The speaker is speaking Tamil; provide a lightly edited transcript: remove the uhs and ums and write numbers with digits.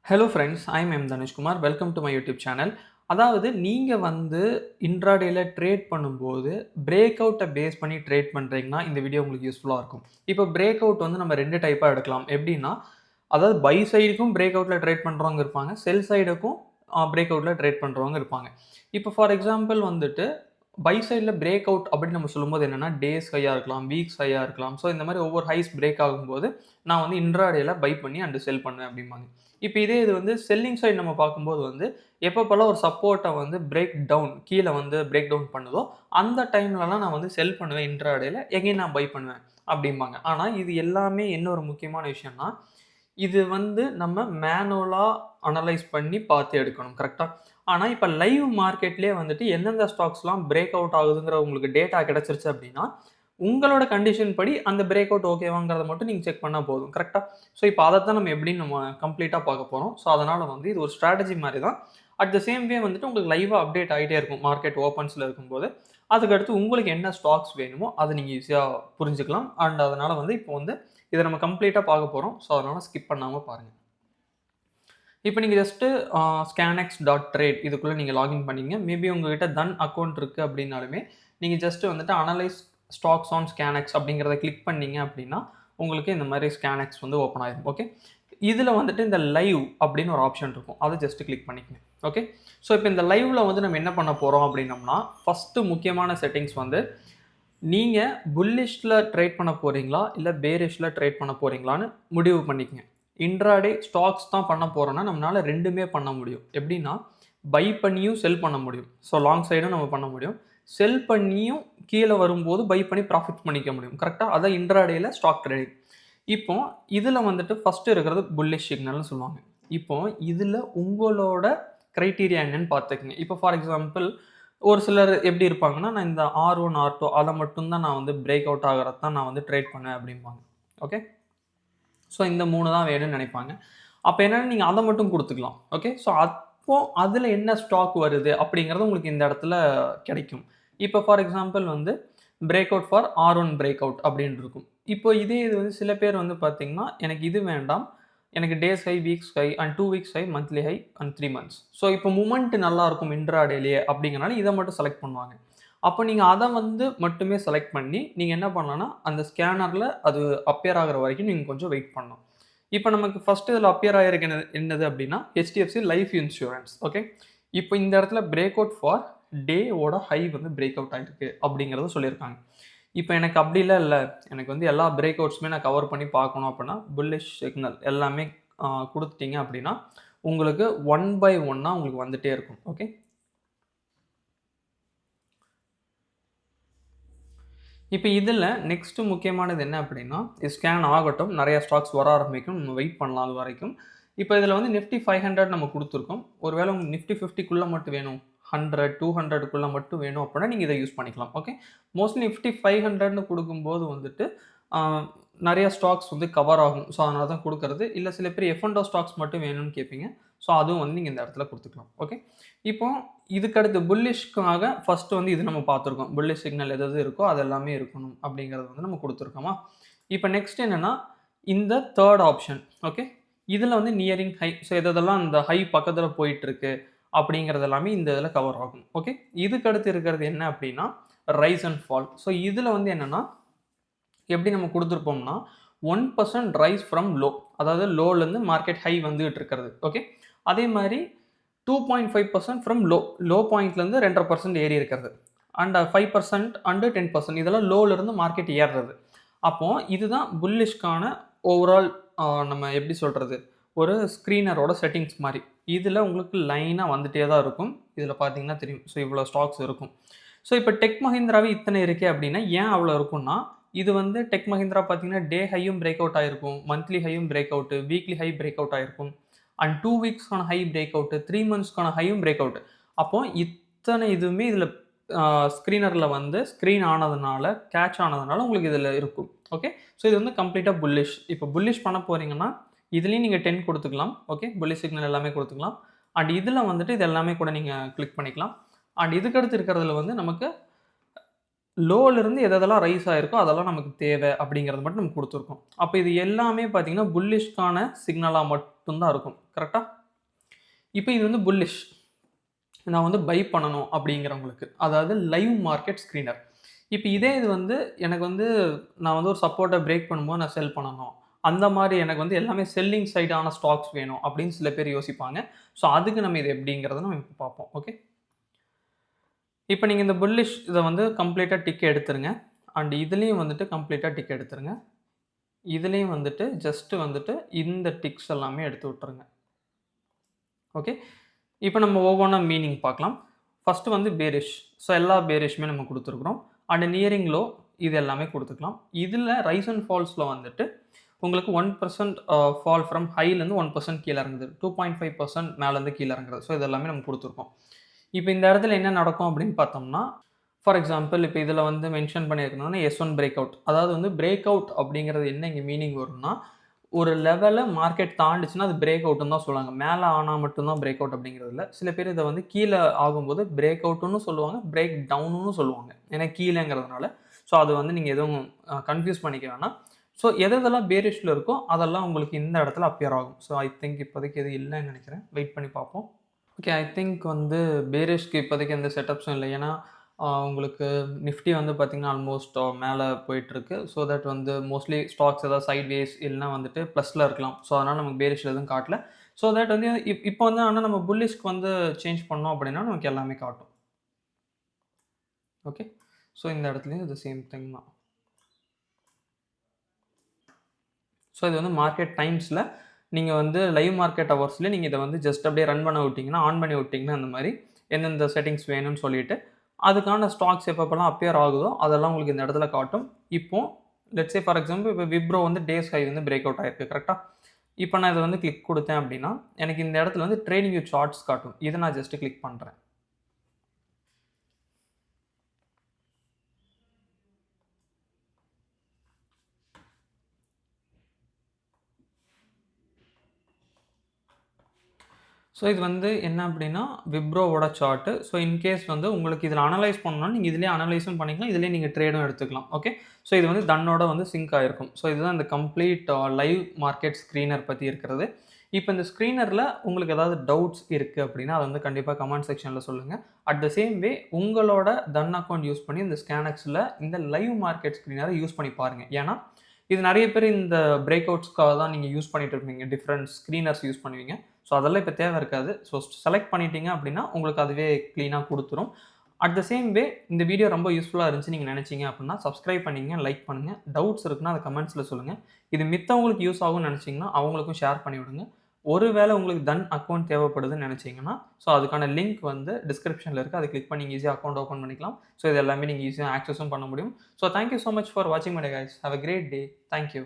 Hello friends, I'm M Dhanushkumar. Welcome to my YouTube channel. அதாவது நீங்கள் இன்ட்ராடேல ட்ரேட் பண்ணும்போது பிரேக் அவுட்டை பேஸ் பண்ணி ட்ரேட் பண்ணுறீங்கன்னா இந்த வீடியோ உங்களுக்கு யூஸ்ஃபுல்லாக இருக்கும். இப்போ பிரேக் அவுட் நம்ம ரெண்டு டைப்பாக எடுக்கலாம். எப்படின்னா, அதாவது பை சைடுக்கும் பிரேக் அவுட்டில் ட்ரேட் பண்ணுறவங்க இருப்பாங்க, செல் சைடுக்கும் பிரேக் அவுட்டில் ட்ரேட் பண்ணுறவங்க இருப்பாங்க. இப்போ ஃபார் எக்ஸாம்பிள் பை சைடில் பிரேக் அவுட் அப்படின்னு நம்ம சொல்லும்போது என்னென்னா, டேஸ் ஹையாக இருக்கலாம், வீக்ஸ் ஹையாக இருக்கலாம். ஸோ இந்த மாதிரி ஒவ்வொரு ஹைஸ் பிரேக் ஆகும்போது நான் இன்ட்ராடேல பை பண்ணி அண்டு செல் பண்ணுவேன் அப்படிம்பாங்க. இப்போ இதே இது செல்லிங் சைடு நம்ம பார்க்கும்போது எப்பப்போலாம் ஒரு சப்போர்ட்டை பிரேக் டவுன் கீழே பிரேக் டவுன் பண்ணுதோ அந்த டைம்லலாம் நான் செல் பண்ணுவேன் இன்ட்ராடேல, எகைன் நான் பை பண்ணுவேன் அப்படிம்பாங்க. ஆனால் இது எல்லாமே என்ன ஒரு முக்கியமான விஷயம்னா, இது நம்ம மேனுவலாக அனலைஸ் பண்ணி பார்த்து எடுக்கணும், கரெக்டாக? ஆனால் இப்போ லைவ் மார்க்கெட்லேயே எந்தெந்த ஸ்டாக்ஸ்லாம் பிரேக் அவுட் ஆகுதுங்கிற உங்களுக்கு டேட்டா கிடச்சிருச்சு அப்படின்னா, உங்களோட கண்டிஷன் படி அந்த பிரேக் அவுட் ஓகேவாங்கிறத மட்டும் நீங்கள் செக் பண்ணால் போதும், கரெக்டாக? ஸோ இப்போ அதைத்தான் நம்ம கம்ப்ளீட்டாக பார்க்க போகிறோம். ஸோ அதனால் இது ஒரு ஸ்ட்ராட்டஜி மாதிரி தான். அட் த சேம் வே உங்களுக்கு லைவாக அப்டேட் ஆகிட்டே இருக்கும் மார்க்கெட் ஓப்பன்ஸில் இருக்கும்போது. அதுக்கடுத்து உங்களுக்கு என்ன ஸ்டாக்ஸ் வேணுமோ அதை நீங்கள் ஈஸியாக புரிஞ்சுக்கலாம். அண்ட் அதனால் இப்போ இதை நம்ம கம்ப்ளீட்டாக பார்க்க போகிறோம். ஸோ அதனால் ஸ்கிப் பண்ணாமல் பாருங்கள். இப்போ நீங்கள் ஜஸ்ட்டு scanx.trade இதுக்குள்ளே நீங்கள் லாகின் பண்ணிங்க. மேபி உங்கள்கிட்ட தன் அக்கௌண்ட் இருக்குது அப்படின்னாலுமே நீங்கள் just analyse stocks on scanx அப்படிங்கிறத கிளிக் பண்ணிங்க அப்படின்னா உங்களுக்கு இந்த மாதிரி scanx ஓப்பன் ஆயிரும். ஓகே, இதில் இந்த லைவ் அப்படின்னு ஒரு ஆப்ஷன் இருக்கும், அதை ஜஸ்ட்டு கிளிக் பண்ணிக்கங்க. ஓகே, ஸோ இப்போ இந்த லைவில் நம்ம என்ன பண்ண போகிறோம் அப்படின்னம்னா, ஃபஸ்ட்டு முக்கியமான செட்டிங்ஸ் நீங்கள் புல்லிஷில் ட்ரேட் பண்ண போகிறீங்களா இல்லை பேரிஷில் ட்ரேட் பண்ண போகிறீங்களான்னு முடிவு பண்ணிக்கங்க. இன்ட்ராடே ஸ்டாக்ஸ் தான் பண்ண போகிறோன்னா நம்மளால் ரெண்டுமே பண்ண முடியும். எப்படின்னா, பை பண்ணியும் செல் பண்ண முடியும். ஸோ லாங் சைடும் நம்ம பண்ண முடியும், செல் பண்ணியும் கீழே வரும்போது பை பண்ணி ப்ராஃபிட் பண்ணிக்க முடியும், கரெக்டாக? அதான் இன்ட்ராடேயில் ஸ்டாக் ட்ரேடிங். இப்போ இதில் ஃபஸ்ட்டு இருக்கிறது புல்லிஷ் சிக்னல்னு சொல்லுவாங்க. இப்போ இதில் உங்களோட க்ரைட்டீரியா என்னன்னு பார்த்துக்குங்க. இப்போ ஃபார் எக்ஸாம்பிள் ஒரு சிலர் எப்படி இருப்பாங்கன்னா, நான் இந்த R1 R2 அதை மட்டும்தான் நான் பிரேக் அவுட் ஆகிறது தான் நான் ட்ரேட் பண்ணுவேன் அப்படிம்பாங்க. ஓகே, ஸோ இந்த 3 தான் வேணும்னு நினைப்பாங்க. அப்போ என்னென்னா நீங்கள் அதை மட்டும் கொடுத்துக்கலாம். ஓகே, ஸோ அப்போது அதில் என்ன ஸ்டாக் வருது அப்படிங்கிறது உங்களுக்கு இந்த இடத்துல கிடைக்கும். இப்போ for example break out for R1 break out அப்படின்னு இருக்கும். இப்போ இதே இது சில பேர் பார்த்தீங்கன்னா, எனக்கு இது வேண்டாம், எனக்கு days high, weeks high and 2 weeks high, monthly high and 3 months. So இப்போ மூமெண்ட் நல்லாயிருக்கும் இன்ட்ராடேலேயே அப்படிங்கிறனால இதை மட்டும் செலக்ட் பண்ணுவாங்க. அப்போ நீங்கள் அதை மட்டுமே செலக்ட் பண்ணி நீங்கள் என்ன பண்ணலான்னா, அந்த ஸ்கேனரில் அது அப்பியர் ஆகிற வரைக்கும் நீங்கள் கொஞ்சம் வெயிட் பண்ணணும். இப்போ நமக்கு ஃபஸ்ட்டு இதில் அப்பியர் ஆகிருக்கு என்னது அப்படின்னா, HDFC லைஃப் இன்சூரன்ஸ். ஓகே, இப்போ இந்த இடத்துல பிரேக் அவுட் ஃபார் டேவோட ஹை பிரேக் அவுட் ஆகிருக்கு அப்படிங்கிறத சொல்லியிருக்காங்க. இப்போ எனக்கு அப்படிலாம் இல்லை, எனக்கு எல்லா பிரேக் அவுட்ஸுமே நான் கவர் பண்ணி பார்க்கணும் அப்படின்னா புல்லிஷ் சிக்னல் எல்லாமே கொடுத்துட்டீங்க அப்படின்னா உங்களுக்கு 1 by 1 உங்களுக்கு வந்துகிட்டே இருக்கும். ஓகே, இப்போ இதில் நெக்ஸ்ட்டு முக்கியமானது என்ன அப்படின்னா, ஸ்கேன் ஆகட்டும், நிறைய ஸ்டாக்ஸ் வர ஆரம்பிக்கும், நம்ம வெயிட் பண்ணலாம் அது வரைக்கும். இப்போ இதில் நிஃப்டி 500 நம்ம கொடுத்துருக்கோம். ஒருவேளை உங்களுக்கு நிஃப்டி 50க்குள்ளே மட்டும் வேணும், 100 200க்குள்ளே மட்டும் வேணும் அப்படின்னா நீங்கள் இதை யூஸ் பண்ணிக்கலாம். ஓகே, மோஸ்ட்லி நிஃப்டி 500ன்னு கொடுக்கும்போது நிறைய ஸ்டாக்ஸ் கவர் ஆகும். ஸோ அதனால தான் கொடுக்குறது. இல்லை சில பேர் F&O ஸ்டாக்ஸ் மட்டும் வேணும்னு கேட்பீங்க. ஸோ அதுவும் நீங்கள் இந்த இடத்துல கொடுத்துக்கலாம். ஓகே, இப்போ இதுக்கடுத்து புல்லிஷ்க்காக ஃபஸ்ட்டு இது நம்ம பார்த்துருக்கோம். புல்லிஷ் சிக்னல் எது இருக்கோ அது எல்லாமே இருக்கணும் அப்படிங்கிறது நம்ம கொடுத்துருக்கோமா. இப்போ நெக்ஸ்ட் என்னென்னா இந்த தேர்ட் ஆப்ஷன். ஓகே, இதில் நியரிங் ஹை. ஸோ எதெல்லாம் இந்த ஹை பக்கத்தில் போயிட்டுருக்கு அப்படிங்கிறது எல்லாமே இந்த இதில் கவர் ஆகும். ஓகே, இதுக்கடுத்து இருக்கிறது என்ன அப்படின்னா ரைஸ் அண்ட் ஃபால். ஸோ இதில் என்னென்னா எப்படி நம்ம கொடுத்துருப்போம்னா 1% ரைஸ் ஃப்ரம் லோ, அதாவது லோலேருந்து மார்க்கெட் ஹை வந்துகிட்டு இருக்கிறது. ஓகே, அதே மாதிரி 2.5% ஃப்ரம் லோ பாயிண்ட்லேருந்து 2.5% ஏறி இருக்கிறது. அண்ட் 5% அண்டு 10% இதெல்லாம் லோலேருந்து மார்க்கெட் ஏறுறது. அப்போது இதுதான் புல்லிஷ்கான ஓவரால் நம்ம எப்படி சொல்கிறது, ஒரு ஸ்க்ரீனரோட செட்டிங்ஸ் மாதிரி. இதில் உங்களுக்கு லைனாக வந்துகிட்டே தான் இருக்கும். இதில் பார்த்தீங்கன்னா தெரியும். ஸோ இவ்வளோ ஸ்டாக்ஸ் இருக்கும். ஸோ இப்போ டெக் மஹிந்திராவே இத்தனை இருக்கே அப்படின்னா ஏன் அவ்வளோ இருக்குன்னா, இது டெக் மஹிந்திரா பார்த்தீங்கன்னா டே ஹையும் பிரேக் அவுட் ஆகிருக்கும், மந்த்லி ஹையும் break out, weekly high break out ஆகிருக்கும், அண்ட் 2 வீக்ஸ்க்கான ஹை பிரேக் அவுட்டு, 3 மந்த்ஸ்க்கான ஹையும் பிரேக் அவுட். அப்போது இத்தனை இதுவுமே இதில் ஸ்க்ரீனரில் ஸ்க்ரீன் ஆனதுனால, கேட்ச் ஆனதுனால உங்களுக்கு இதில் இருக்கும். ஓகே, ஸோ இது கம்ப்ளீட்டாக புல்லிஷ். இப்போ புல்லிஷ் பண்ண போகிறீங்கன்னா இதுலேயும் நீங்கள் 10 கொடுத்துக்கலாம். ஓகே, புல்லிஷ் சிக்னல் எல்லாமே கொடுத்துக்கலாம். அண்ட் இதில் இது எல்லாமே கூட நீங்கள் கிளிக் பண்ணிக்கலாம். அண்ட் இதுக்கடுத்து இருக்கிறதுல நமக்கு லோலேருந்து எதெல்லாம் ரைஸ் ஆகிருக்கோ அதெல்லாம் நமக்கு தேவை அப்படிங்கிறது மட்டும் நம்ம கொடுத்துருக்கோம். அப்போ இது எல்லாமே பார்த்தீங்கன்னா புல்லிஷ்கான சிக்னலாக மட்டும்தான் இருக்கும், கரெக்டாக? இப்போ இது வந்து புல்லிஷ். நான் வந்து பை பண்ணணும் அப்படிங்கிறவங்களுக்கு. அதாவது லைவ் மார்க்கெட் ஸ்க்ரீனர். இப்ப இதே இது வந்து எனக்கு வந்து நான் வந்து ஒரு சப்போர்ட்ட பிரேக் பண்ணும்போது நான் செல் பண்ணணும். அந்த மாரி எனக்கு வந்து எல்லாமே செல்லிங் சைடான ஸ்டாக்ஸ் வேணும் அப்படின்னு சில பேர் யோசிப்பாங்க. ஸோ அதுக்கு நம்ம இது எப்படிங்கிறத நம்ம இப்ப பார்ப்போம். ஓகே. இப்ப நீங்க இந்த புல்லிஷ் இத வந்து கம்ப்ளீட்டா டிக் எடுத்துருங்க. அண்ட் இதுலயும் வந்துட்டு கம்ப்ளீட்டா டிக் எடுத்துருங்க. இதுலயும் வந்துட்டு ஜஸ்ட் வந்துட்டு இந்த டிக்ஸ் எல்லாமே எடுத்து விட்டுருங்க. ஓகே. இப்ப நம்ம ஒவ்வொன்னா மீனிங் பார்க்கலாம். ஃபர்ஸ்ட் வந்து பேரிஷ். ஸோ எல்லா பேரிஷ்மே நம்ம குடுத்துருக்கிறோம். அண்ட் நியரிங் லோ இது எல்லாமே குடுத்துக்கலாம். இதுல ரைஸ் அண்ட் ஃபால்ஸ்ல வந்துட்டு உங்களுக்கு 1% ஃபால் ஃப்ரம் ஹைலேருந்து 1% கீழ இறங்குது. 2.5% மேலேருந்து கீழ இறங்குறது. ஸோ இது எல்லாமே நம்ம குடுத்துருக்கோம். இப்ப இந்த இடத்துல என்ன நடக்கும் அப்படின்னு பார்த்தோம்னா, ஃபார் எக்ஸாம்பிள் இப்ப இதுல வந்து மென்ஷன் பண்ணியிருக்கணும்னா S1 பிரேக் அவுட். அதாவது வந்து பிரேக் அவுட் அப்படிங்கிறது என்ன இங்க மீனிங் வரும்னா, ஒரு லெவல மார்க்கெட் தாண்டுச்சுன்னா, அது பிரேக் அவுட்ன்னு தான் சொல்லுவாங்க. மேல ஆனா மட்டும் தான் பிரேக் அவுட் அப்படிங்கிறது இல்ல. சில பேர் இத வந்து கீழ ஆகும்போது பிரேக் அவுட்ன்னு சொல்லுவாங்க. பிரேக் டவுன்ன்னு சொல்லுவாங்க. ஏன்னா கீழங்கிறதுனால. ஸோ அது வந்து நீங்க எதுவும் கன்ஃப்யூஸ் பண்ணிக்க வேணாம். ஸோ எதெல்லாம் பேரிஷ்ல இருக்கோ, அதெல்லாம் உங்களுக்கு இந்த இடத்துல அப்பியர் ஆகும். ஸோ ஐ திங்க் இப்போதைக்கு எதுவும் இல்லன்னு நெனைக்கிறேன். வெயிட் பண்ணி பார்ப்போம். ஓகே. ஐ திங்க் வந்து பேரிஷ்க்கு இப்போதைக்கு எந்த செட்டப்ஸும் இல்ல. ஏன்னா, உங்களுக்கு நிஃப்டி வந்து பார்த்தீங்கன்னா, ஆல்மோஸ்ட் மேல போயிட்டுருக்கு. ஸோ தட் வந்து மோஸ்ட்லி ஸ்டாக்ஸ் ஏதாவது சைட்வேஸ் இல்லன்னா வந்துட்டு ப்ளஸ்ல இருக்கலாம். ஸோ அதனால நமக்கு பேரிஷ்ல எதுவும் காட்டல. ஸோ தட் வந்து இப்போ வந்து ஆனா நம்ம புல்லிஷ்க்கு வந்து சேஞ்ச் பண்ணோம் அப்படின்னா, நமக்கு எல்லாமே காட்டும். ஓகே. ஸோ இந்த இடத்துலயும் இது சேம் திங் தான். ஸோ இது வந்து மார்க்கெட் டைம்ஸ்ல நீங்க வந்து லைவ் மார்க்கெட் ஹவர்ஸ்ல நீங்க இத வந்து ஜஸ்ட் அப்படியே ரன் பண்ண விட்டீங்கன்னா, ஆன் பண்ணி விட்டீங்கன்னா, அந்த மாரி எந்தெந்த செட்டிங்ஸ் வேணும்னு சொல்லிட்டு, அதுக்கான ஸ்டாக்ஸ் எப்பப்பலாம் அப்பியர் ஆகுதோ, அதெல்லாம் உங்களுக்கு இந்த இடத்துல காட்டும். இப்போ லெட்ஸ் சே ஃபார் எக்ஸாம்பிள் இப்போ விப்ரோ வந்து டேஸ் ஹை வந்து பிரேக் அவுட் ஆயிருக்கு. கரெக்ட்டா? இப்போ நான் இத வந்து கிளிக் குடுத்தேன் அப்படின்னா, எனக்கு இந்த இடத்துல வந்து ட்ரேடிங் வித் சார்ட்ஸ் காட்டும். இத நான் ஜஸ்ட் கிளிக் பண்றேன். ஸோ இது வந்து என்ன அப்படின்னா, விப்ரோவோட சார்ட்டு. ஸோ இன்கேஸ் வந்து உங்களுக்கு இதில அனலைஸ் பண்ணணும்னா, நீங்க இதிலேயே அனலைஸும் பண்ணிக்கலாம். இதிலேயே நீங்க ட்ரேடும் எடுத்துக்கலாம். ஓகே. ஸோ இது வந்து தன்னோட வந்து சிங்க் ஆயிருக்கும். ஸோ இதுதான் இந்த கம்ப்ளீட் லைவ் மார்க்கெட் ஸ்க்ரீனர் பத்தி இருக்கிறது. இப்ப இந்த ஸ்க்ரீனர்ல உங்களுக்கு ஏதாவது டவுட்ஸ் இருக்கு அப்படின்னா, அத வந்து கண்டிப்பா கமெண்ட் செக்ஷன்ல சொல்லுங்க. அட் த சேம் வே உங்களோட தன் அக்கவுண்ட் யூஸ் பண்ணி இந்த ஸ்கேனக்ஸ்ல இந்த லைவ் மார்க்கெட் ஸ்க்ரீனர யூஸ் பண்ணி பாருங்க. ஏன்னா, இது நெறைய பேர் இந்த பிரேக் அவுட்ஸ்க்காக தான் நீங்க யூஸ் பண்ணிட்டு இருப்பீங்க. டிஃபரண்ட் ஸ்க்ரீனர்ஸ் யூஸ் பண்ணுவீங்க. ஸோ அதெல்லாம் இப்ப தேவை இருக்காது. ஸோ செலக்ட் பண்ணிட்டீங்க அப்படின்னா, உங்களுக்கு அதுவே கிளீனா குடுத்துரும். அட் த சேம் வே இந்த வீடியோ ரொம்ப யூஸ்ஃபுல்லா இருந்துச்சுன்னு நீங்க நெனச்சீங்க அப்படின்னா, சப்ஸ்கிரைப் பண்ணீங்க, லைக் பண்ணுங்க. டவுட்ஸ் இருக்குன்னா அத கமெண்ட்ஸ்ல சொல்லுங்க. இது மித்தவங்களுக்கு யூஸ் ஆகும்னு நெனச்சீங்கன்னா, அவங்களுக்கும் ஷேர் பண்ணி விடுங்க. ஒருவேள உங்களுக்கு தன் அக்கவுண்ட் தேவைப்படுதுன்னு நெனச்சீங்கன்னா, ஸோ அதுக்கான லிங்க் வந்து டிஸ்கிரிப்ஷன்ல இருக்கு. அத கிளிக் பண்ணி ஈஸியா அக்கவுண்ட் ஓப்பன் பண்ணிக்கலாம். ஸோ இது எல்லாமே நீங்க ஈஸியா ஆக்சஸும் பண்ண முடியும். So thank you so much for வாட்சிங் my day guys. Have a great day. Thank you.